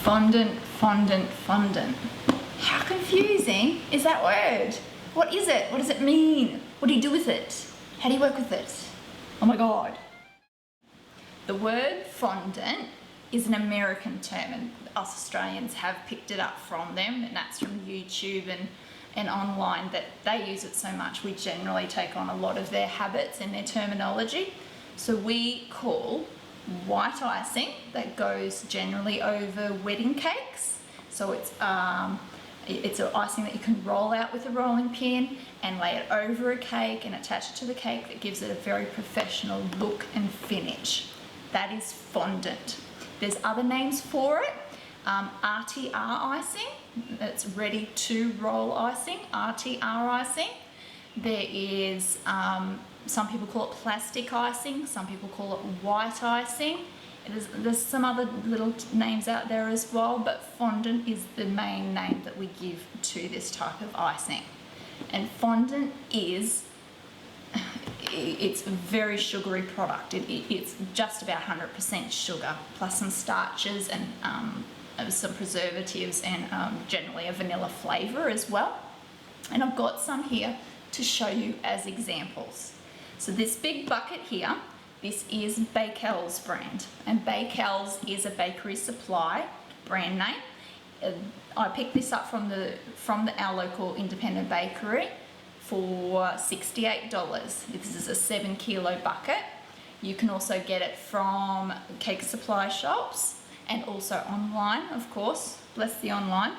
Fondant, fondant, fondant. How confusing is that word? What is it? What does it mean? What do you do with it? How do you work with it? Oh my God. The word fondant is an American term, and us Australians have picked it up from them, and that's from YouTube and online that they use it so much. We generally take on a lot of their habits and their terminology. So we call white icing that goes generally over wedding cakes. So it's an icing that you can roll out with a rolling pin and lay it over a cake and attach it to the cake. That gives it a very professional look and finish. That is fondant. There's other names for it. RTR icing, that's ready to roll icing, RTR icing. There is some people call it plastic icing, some people call it white icing. There's some other little names out there as well, but fondant is the main name that we give to this type of icing. And fondant is, it's a very sugary product. It's just about 100% sugar, plus some starches and some preservatives and generally a vanilla flavour as well. And I've got some here to show you as examples. So this big bucket here, this is Bakel's brand, and Bakel's is a bakery supply brand name. I picked this up from our local independent bakery for $68. This is a 7 kilo bucket. You can also get it from cake supply shops and also online, of course. Bless the online.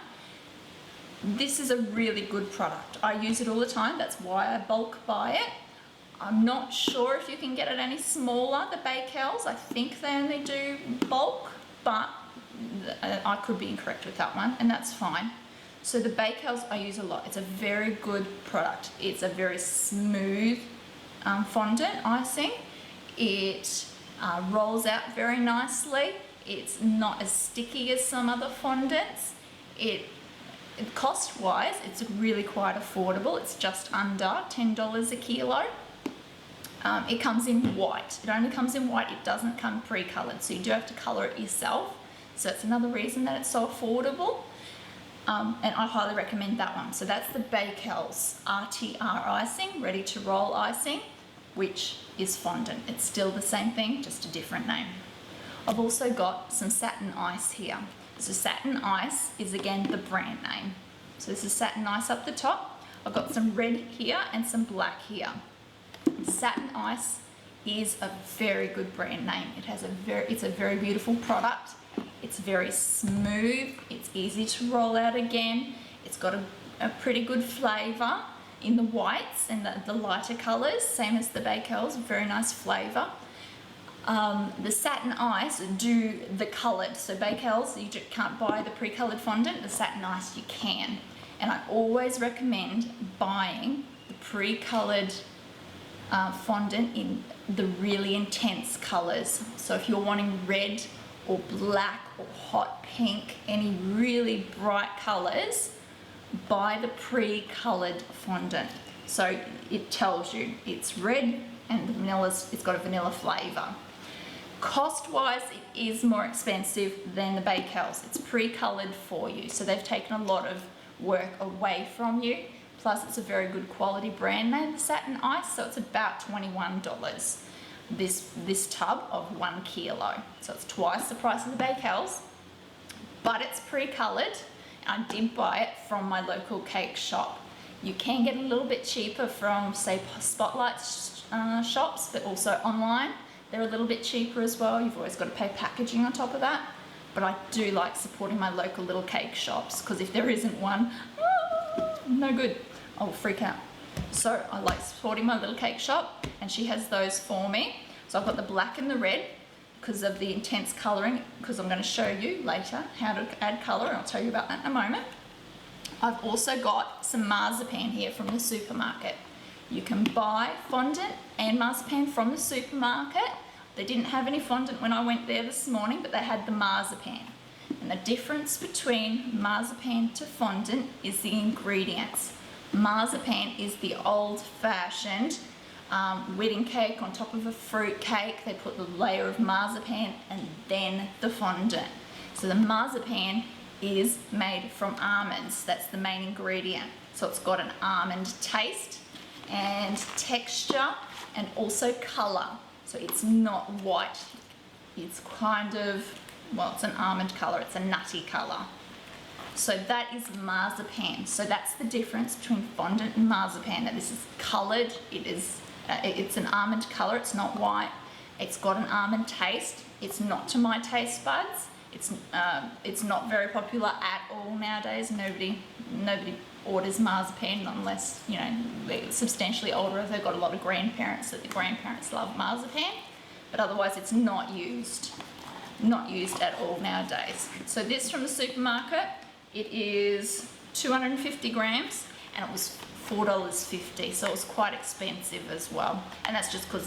This is a really good product. I use it all the time. That's why I bulk buy it. I'm not sure if you can get it any smaller, the Bakel's. I think they only do bulk, but I could be incorrect with that one, and that's fine. So the Bakel's I use a lot. It's a very good product. It's a very smooth fondant icing. It rolls out very nicely. It's not as sticky as some other fondants. Cost-wise, it's really quite affordable. It's just under $10 a kilo. It comes in white. It only comes in white. It doesn't come pre-coloured, so you do have to colour it yourself. So that's another reason that it's so affordable. And I highly recommend that one. So that's the Bakel's RTR icing, ready to roll icing, which is fondant. It's still the same thing, just a different name. I've also got some satin ice here. So satin ice is again the brand name. So this is satin ice up the top. I've got some red here and some black here. Satin ice is a very good brand name. It's a very beautiful product. It's very smooth. It's easy to roll out again. It's got a pretty good flavour in the whites and the lighter colours, same as the Bakel's. Very nice flavour. The satin ice do the coloured. So Bakel's, you can't buy the pre-coloured fondant. The satin ice you can. And I always recommend buying the pre-coloured fondant in the really intense colours. So if you're wanting red or black or hot pink, any really bright colours, buy the pre-coloured fondant. So it tells you it's red and it's got a vanilla flavour. Cost-wise, it is more expensive than the Bakel's. It's pre-coloured for you, so they've taken a lot of work away from you. Plus, it's a very good quality brand name, the satin ice, so it's about $21. This tub of 1 kilo. So it's twice the price of the Bakel's, but it's pre-coloured. I did buy it from my local cake shop. You can get a little bit cheaper from, say, Spotlight shops, but also online. They're a little bit cheaper as well. You've always got to pay packaging on top of that. But I do like supporting my local little cake shops, because if there isn't one, no good. I'll freak out. So I like supporting my little cake shop, and she has those for me. So I've got the black and the red because of the intense colouring, because I'm going to show you later how to add colour, and I'll tell you about that in a moment. I've also got some marzipan here from the supermarket. You can buy fondant and marzipan from the supermarket. They didn't have any fondant when I went there this morning, but they had the marzipan. And the difference between marzipan to fondant is the ingredients. Marzipan is the old-fashioned wedding cake on top of a fruit cake. They put the layer of marzipan and then the fondant. So the marzipan is made from almonds. That's the main ingredient. So it's got an almond taste and texture and also colour. So it's not white. It's kind of, well, it's an almond colour. It's a nutty colour. So that is marzipan. So that's the difference between fondant and marzipan. Now this is coloured. It's an almond colour. It's not white. It's got an almond taste. It's not to my taste buds. It's not very popular at all nowadays. Nobody orders marzipan unless, you know, they're substantially older. They've got a lot of grandparents that the grandparents love marzipan, but otherwise it's not used at all nowadays. So this from the supermarket, it is 250 grams and it was $4.50, so it was quite expensive as well. And that's just because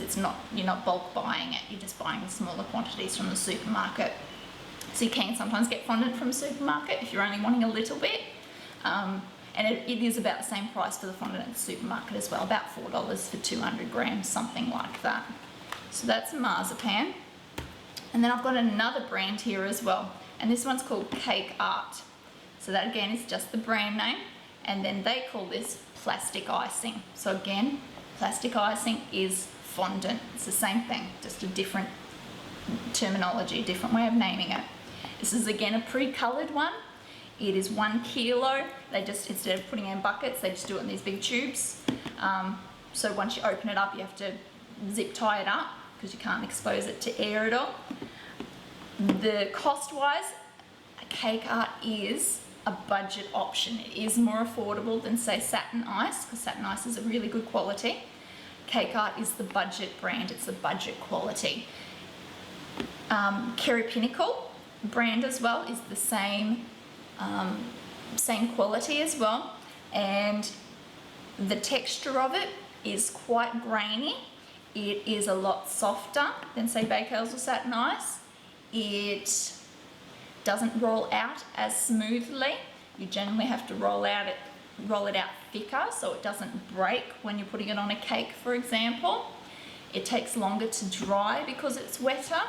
you're not bulk buying it, you're just buying the smaller quantities from the supermarket. So you can sometimes get fondant from a supermarket if you're only wanting a little bit. And it is about the same price for the fondant at the supermarket as well, about $4 for 200 grams, something like that. So that's marzipan. And then I've got another brand here as well, and this one's called Cake Art. So that again is just the brand name, and then they call this plastic icing. So again, plastic icing is fondant. It's the same thing, just a different terminology, different way of naming it. This is again a pre-coloured one. It is 1 kilo. They just, instead of putting it in buckets, they just do it in these big tubes. So once you open it up, you have to zip tie it up because you can't expose it to air at all. The cost-wise, Cake Art is a budget option. It is more affordable than, say, Satin Ice, because Satin Ice is a really good quality. Cake Art is the budget brand. It's the budget quality. Kerry Pinnacle brand as well is the same quality as well, and the texture of it is quite grainy. It is a lot softer than, say, Bakewell's or Satin Ice. It doesn't roll out as smoothly. You generally have to roll it out thicker so it doesn't break when you're putting it on a cake, for example. It takes longer to dry because it's wetter.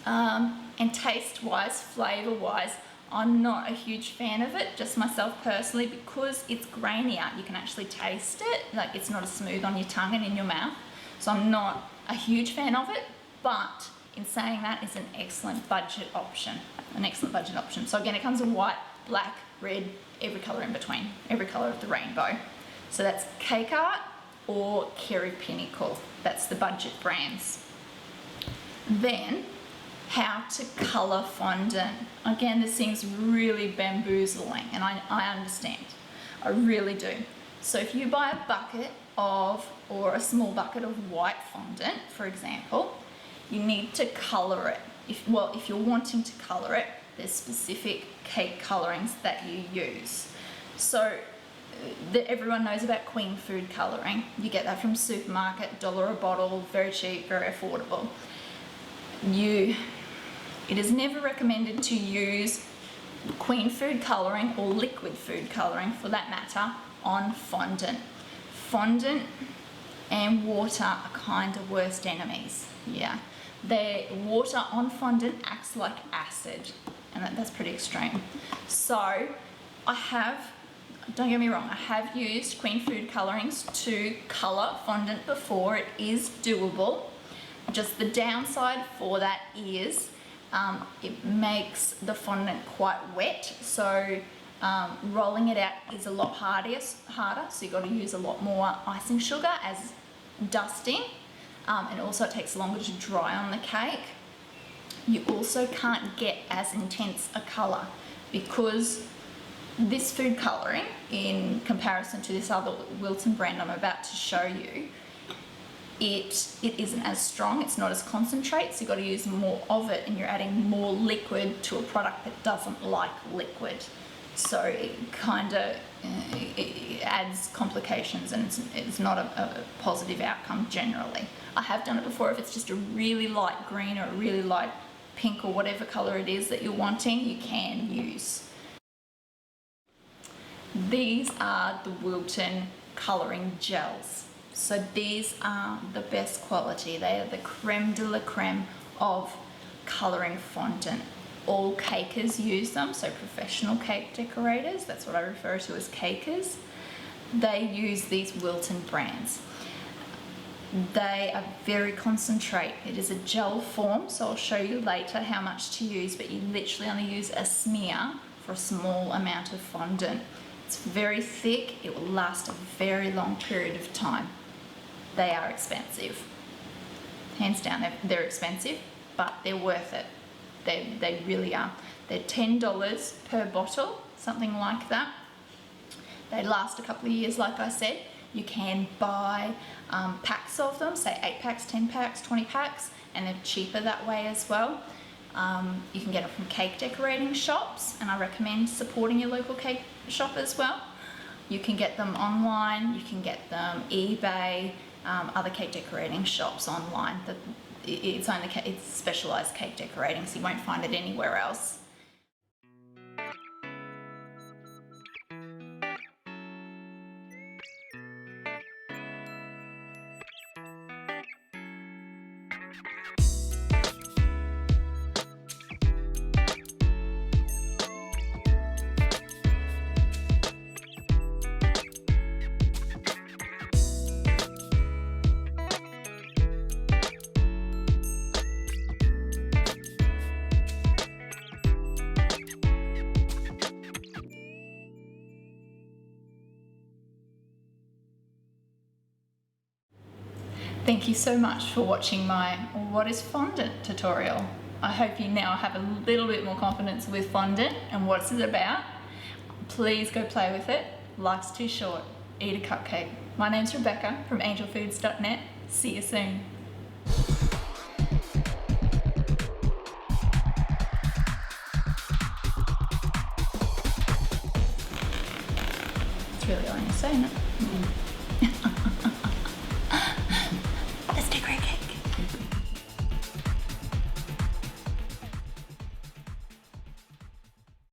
And taste-wise, flavour-wise, I'm not a huge fan of it, just myself personally, because it's grainier. You can actually taste it, like it's not as smooth on your tongue and in your mouth. So I'm not a huge fan of it, but in saying that, it's an excellent budget option. So again, it comes in white, black, red, every colour in between, every colour of the rainbow. So that's Cake Art or Kerry Pinnacle. That's the budget brands. Then, how to colour fondant. Again, this seems really bamboozling, and I understand. I really do. So if you buy a bucket or a small bucket of white fondant, for example, you need to colour it. If you're wanting to colour it, there's specific cake colourings that you use. So everyone knows about Queen Food colouring. You get that from supermarket, $1 a bottle, very cheap, very affordable. It is never recommended to use Queen Food colouring or liquid food colouring, for that matter, on fondant. Fondant and water are kind of worst enemies. Yeah, water on fondant acts like acid, and that's pretty extreme. So don't get me wrong, I have used Queen Food colourings to colour fondant before. It is doable. Just the downside for that is it makes the fondant quite wet, so rolling it out is a lot harder, so you've got to use a lot more icing sugar as dusting, and also it takes longer to dry on the cake. You also can't get as intense a colour, because this food colouring, in comparison to this other Wilton brand I'm about to show you, it isn't as strong, it's not as concentrate, so you've got to use more of it, and you're adding more liquid to a product that doesn't like liquid. So it kind of it adds complications, and it's not a positive outcome generally. I have done it before. If it's just a really light green or a really light pink or whatever colour it is that you're wanting, you can use. These are the Wilton colouring gels. So these are the best quality. They are the creme de la creme of colouring fondant. All cakers use them, so professional cake decorators, that's what I refer to as cakers. They use these Wilton brands. They are very concentrate. It is a gel form, so I'll show you later how much to use, but you literally only use a smear for a small amount of fondant. It's very thick, it will last a very long period of time. They are expensive. Hands down, they're expensive, but they're worth it. They really are. They're $10 per bottle, something like that. They last a couple of years, like I said. You can buy packs of them, say 8 packs, 10 packs, 20 packs, and they're cheaper that way as well. You can get it from cake decorating shops, and I recommend supporting your local cake shop as well. You can get them online, you can get them eBay, other cake decorating shops online. It's specialised cake decorating, so you won't find it anywhere else. Thank you so much for watching my What is Fondant tutorial. I hope you now have a little bit more confidence with fondant and what's it about. Please go play with it. Life's too short. Eat a cupcake. My name's Rebekah from angelfoods.net. See you soon. It's really all I need to say, isn't it?